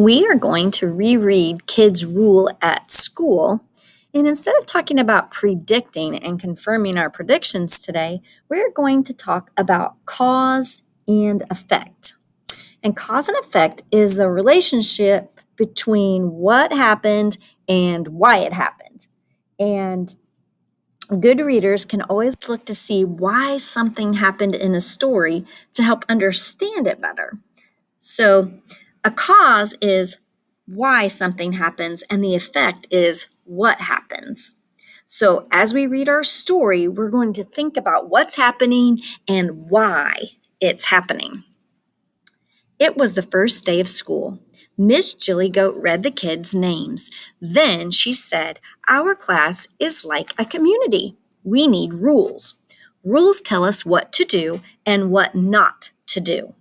We are going to reread Kids' Rule at School. And instead of talking about predicting and confirming our predictions today, we're going to talk about cause and effect. And cause and effect is the relationship between what happened and why it happened. And good readers can always look to see why something happened in a story to help understand it better. So a cause is why something happens, and the effect is what happens. So as we read our story, we're going to think about what's happening and why it's happening. It was the first day of school. Miss Jillygoat read the kids' names. Then she said, "Our class is like a community. We need rules. Rules tell us what to do and what not to do."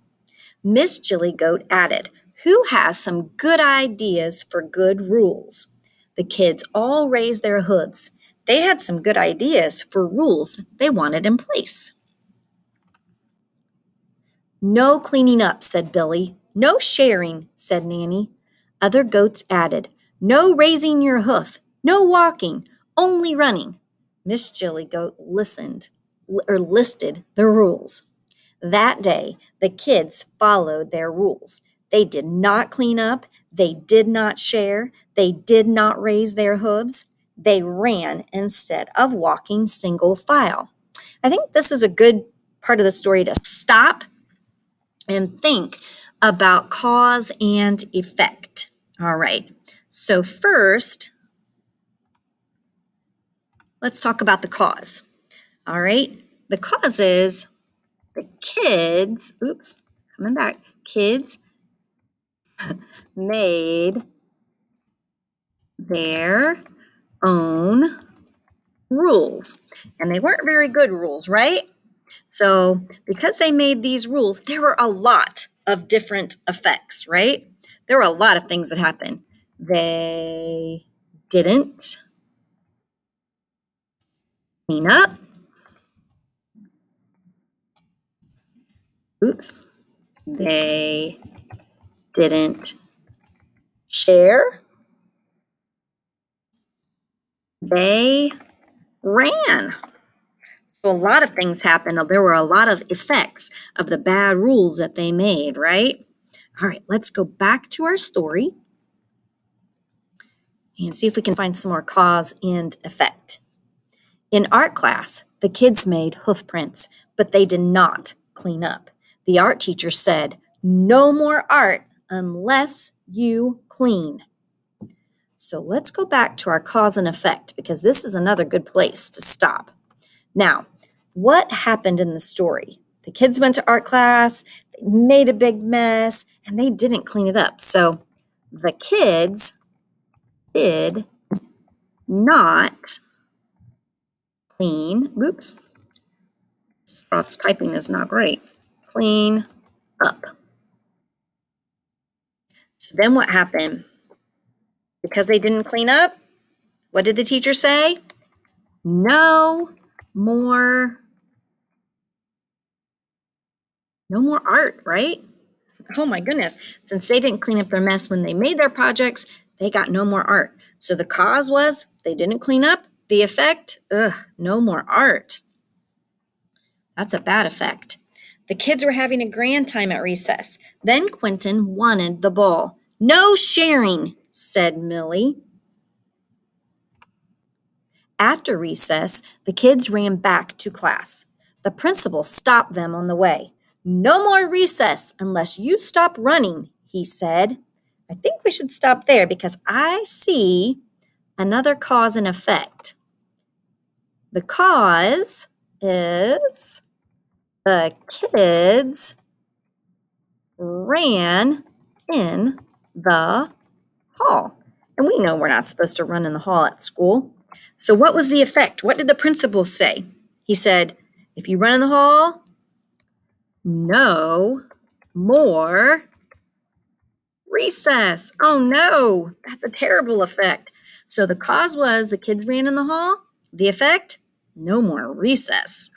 Miss Jillygoat added, "Who has some good ideas for good rules?" The kids all raised their hooves. They had some good ideas for rules they wanted in place. "No cleaning up," said Billy. "No sharing," said Nanny. Other goats added, "No raising your hoof, no walking, only running." Miss Jillygoat listed the rules. That day, the kids followed their rules. They did not clean up, they did not share, they did not raise their hooves. They ran instead of walking single file. I think this is a good part of the story to stop and think about cause and effect. All right, so first, let's talk about the cause. All right, the cause is the kids, kids made their own rules. And they weren't very good rules, right? So because they made these rules, there were a lot of different effects, right? There were a lot of things that happened. They didn't clean up. They didn't share. They ran. So a lot of things happened. There were a lot of effects of the bad rules that they made, right? All right, let's go back to our story and see if we can find some more cause and effect. In art class, the kids made hoof prints, but they did not clean up. The art teacher said, "No more art unless you clean." So let's go back to our cause and effect because this is another good place to stop. Now, what happened in the story? The kids went to art class, they made a big mess, and they didn't clean it up. So the kids did not clean, Rob's typing is not great, clean up. So then what happened? Because they didn't clean up, what did the teacher say? No more art, right? Oh my goodness. Since they didn't clean up their mess when they made their projects, they got no more art. So the cause was they didn't clean up. The effect, no more art. That's a bad effect. The kids were having a grand time at recess. Then Quentin wanted the ball. "No sharing," said Millie. After recess, the kids ran back to class. The principal stopped them on the way. "No more recess unless you stop running," he said. I think we should stop there because I see another cause and effect. The cause is the kids ran in the hall. And we know we're not supposed to run in the hall at school. So what was the effect? What did the principal say? He said, if you run in the hall, no more recess. Oh no, that's a terrible effect. So the cause was the kids ran in the hall. The effect, no more recess.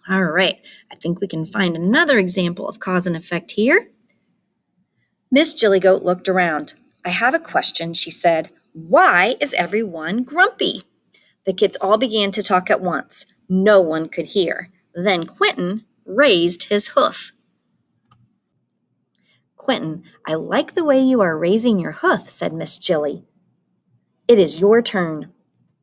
All right, I think we can find another example of cause and effect here. Miss Jillygoat looked around. I have a question, she said. Why is everyone grumpy? The kids all began to talk at once. No one could hear. Then Quentin raised his hoof. Quentin, I like the way you are raising your hoof, said Miss Jilly. It is your turn.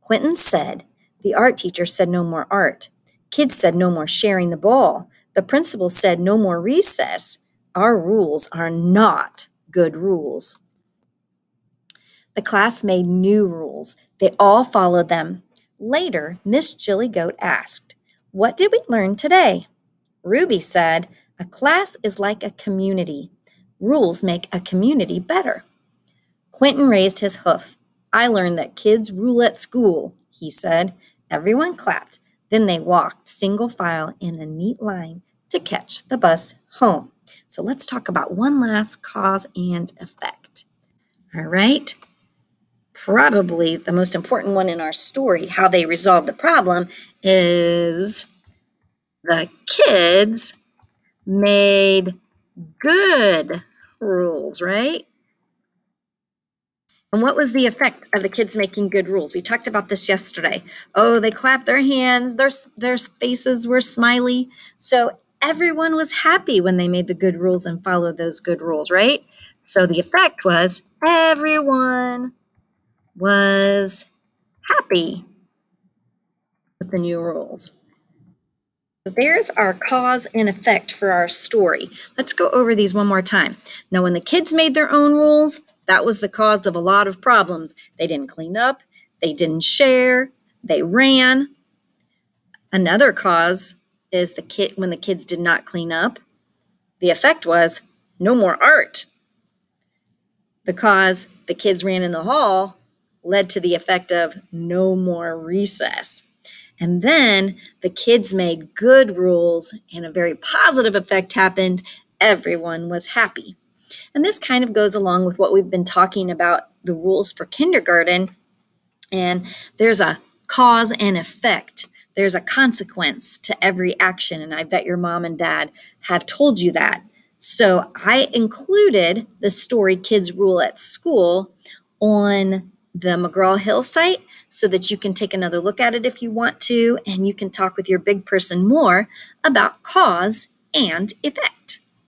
Quentin said. The art teacher said no more art. Kids said no more sharing the ball. The principal said no more recess. Our rules are not good rules. The class made new rules. They all followed them. Later, Miss Jillygoat asked, What did we learn today? Ruby said, A class is like a community. Rules make a community better. Quentin raised his hoof. I learned that kids rule at school, he said. Everyone clapped. Then they walked single file in a neat line to catch the bus home. So let's talk about one last cause and effect. All right. Probably the most important one in our story, how they resolved the problem, is the kids made good rules, right? And what was the effect of the kids making good rules? We talked about this yesterday. Oh, they clapped their hands, their faces were smiley. So everyone was happy when they made the good rules and followed those good rules, right? So the effect was everyone was happy with the new rules. So there's our cause and effect for our story. Let's go over these one more time. Now, when the kids made their own rules, that was the cause of a lot of problems. They didn't clean up, they didn't share, they ran. Another cause is when the kids did not clean up. The effect was no more art. Because the kids ran in the hall led to the effect of no more recess. And then the kids made good rules and a very positive effect happened. Everyone was happy. And this kind of goes along with what we've been talking about, the rules for kindergarten. And there's a cause and effect. There's a consequence to every action. And I bet your mom and dad have told you that. So I included the story Kids Rule at School on the McGraw-Hill site so that you can take another look at it if you want to, and you can talk with your big person more about cause and effect.